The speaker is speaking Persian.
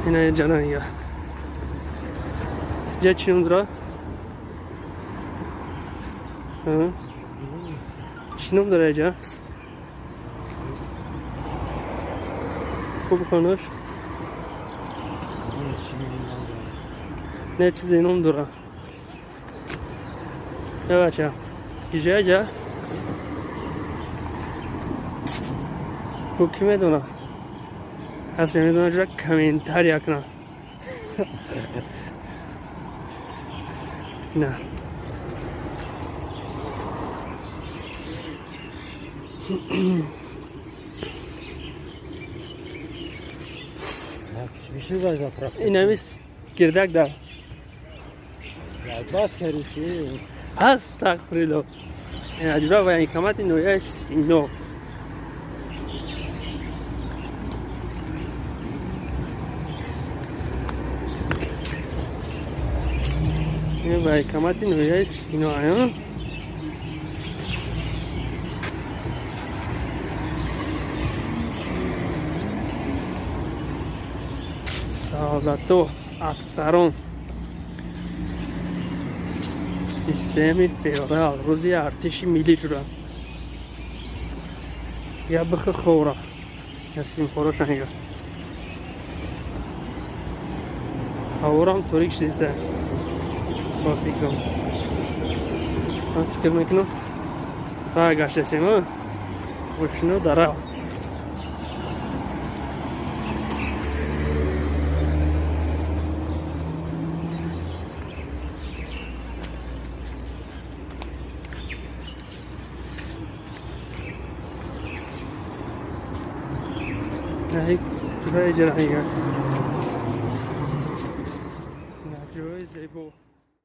اینا جانا یا جا چی نمدرا؟ چی نمدرا جا؟ خوب کنش؟ نه چیزی نمدرا یا بچه ایجا جا؟ خوب کی میدونه؟ اصلا میدونه جا کامنتار یکنه نه میشه باید اطراف این همیست گردک دار زیبات کردی چی؟ استغفرالله این عجبه و این کمت نویش اینو این با کمت نویش اینو آیا سعادتو افسران سیستم فدرال روزی ارتش ملی شدن یا بخ خورا یا سیم خورا شنگا هورام توریک شدیسته با فکرم من فکر میکنم تا گشته سیما وشنو داره هيك تبقى جرحية. نحجوز زي بو